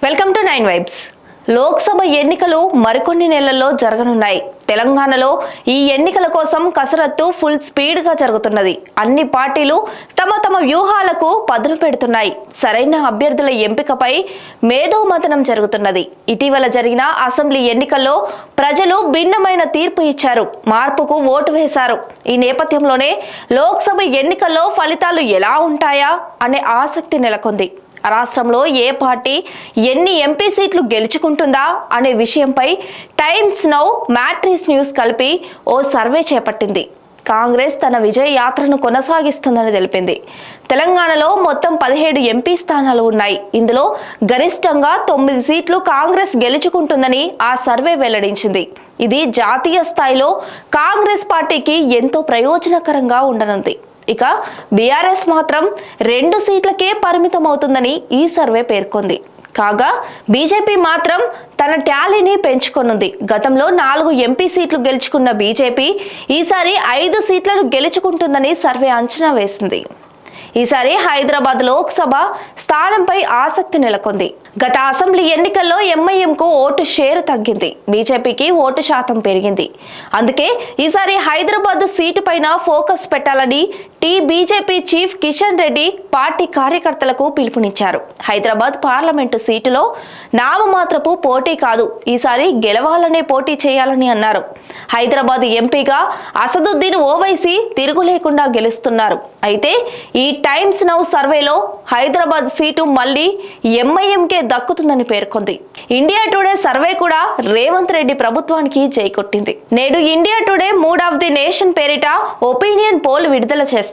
Welcome to 9 vibes. Lok Sabha ఎన్నికలు మరికొన్ని నెలల్లో జరగనున్నాయి. తెలంగాణలో ఈ ఎన్నికల కోసం కసరత్తు ఫుల్ స్పీడ్ గా జరుగుతున్నది. అన్ని పార్టీలు తమ తమ వ్యూహాలకు పదును పెడుతున్నాయి. సరైన అభ్యర్థుల ఎంపికపై మేధోమథనం జరుగుతున్నది. ఇటీవల జరిగిన అసెంబ్లీ ఎన్నికల్లో ప్రజలు భిన్నమైన తీర్పు ఇచ్చారు, మార్పుకు ఓటు వేశారు. ఈ నేపథ్యంలోనే లోక్సభ ఎన్నికల్లో ఫలితాలు ఎలా ఉంటాయా అనే ఆసక్తి నెలకొంది. రాష్ట్రంలో ఏ పార్టీ ఎన్ని ఎంపీ సీట్లు గెలుచుకుంటుందా అనే విషయంపై టైమ్స్ నౌ, మ్యాట్రిక్స్ న్యూస్ కలిపి ఓ సర్వే చేపట్టింది. కాంగ్రెస్ తన విజయ యాత్రను కొనసాగిస్తుందని తెలిపింది. తెలంగాణలో మొత్తం 17 ఎంపీ స్థానాలు ఉన్నాయి. ఇందులో గరిష్టంగా 9 సీట్లు కాంగ్రెస్ గెలుచుకుంటుందని ఆ సర్వే వెల్లడించింది. ఇది జాతీయ స్థాయిలో కాంగ్రెస్ పార్టీకి ఎంతో ప్రయోజనకరంగా ఉండనుంది. ఇక బీఆర్ఎస్ మాత్రం 2 సీట్లకే పరిమితం అవుతుందని ఈ సర్వే పేర్కొంది. కాగా బీజేపీ మాత్రం తన టాలీని పెంచుకొనుంది. గతంలో 4 ఎంపీ సీట్లు గెలుచుకున్న బీజేపీ ఈసారి 5 సీట్లను గెలుచుకుంటుందని సర్వే అంచనా వేసింది. ఈసారి హైదరాబాద్ లోక్సభ స్థానంపై ఆసక్తి నెలకొంది. గత అసెంబ్లీ ఎన్నికల్లో ఎంఐఎంకు ఓటు షేర్ తగ్గింది, బీజేపీకి ఓటు శాతం పెరిగింది. అందుకే ఈసారి హైదరాబాద్ సీటు పైన ఫోకస్ పెట్టాలని BJP chief Kishan Reddy party కార్యకర్తలకు పిలుపునిచ్చారు. హైదరాబాద్ పార్లమెంటు సీటులో నామమాత్రపు పోటీ కాదు, ఈసారి గెలవాలనే పోటీ చేయాలని అన్నారు. హైదరాబాద్ ఎంపీగా అసదుద్దీన్ ఓవైసీ తిరుగులేకుండా గెలుస్తున్నారు. అయితే ఈ టైమ్స్ నౌ సర్వేలో హైదరాబాద్ సీటు మళ్లీ ఎంఐఎంకే దక్కుతుందని పేర్కొంది. ఇండియా టుడే సర్వే కూడా రేవంత్ రెడ్డి ప్రభుత్వానికి జై కొట్టింది. నేడు India today mood of the nation పేరిట ఒపీనియన్ పోల్ విడుదల చేస్తుంది.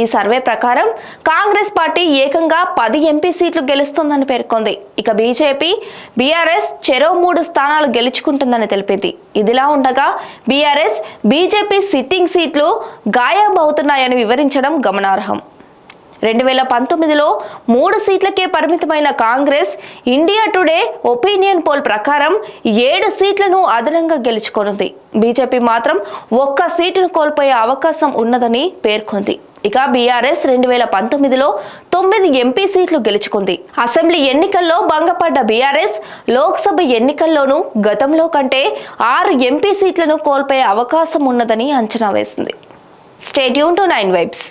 ఈ సర్వే ప్రకారం కాంగ్రెస్ పార్టీ ఏకంగా 10 ఎంపీ సీట్లు గెలుస్తుందని పేర్కొంది. ఇక బీజేపీ, బీఆర్ఎస్ చెరో 3 స్థానాలు గెలుచుకుంటుందని తెలిపింది. ఇదిలా ఉండగా బీఆర్ఎస్, బీజేపీ సిట్టింగ్ సీట్లు గాయబవుతున్నాయని వివరించడం గమనార్హం. 2019లో 3 సీట్లకే పరిమితమైన Congress India today opinion poll ప్రకారం 7 సీట్లను అదనంగా గెలుచుకొనుంది. బీజేపీ మాత్రం 1 సీటును కోల్పోయే అవకాశం ఉన్నదని పేర్కొంది. ఇక బీఆర్ఎస్ 2019లో 9 ఎంపీ సీట్లు గెలుచుకుంది. అసెంబ్లీ ఎన్నికల్లో భంగపడ్డ బీఆర్ఎస్ లోక్సభ ఎన్నికల్లోనూ గతంలో కంటే 6 ఎంపీ సీట్లను కోల్పోయే అవకాశం ఉన్నదని అంచనా వేసింది. Stay tune to 9 vibes.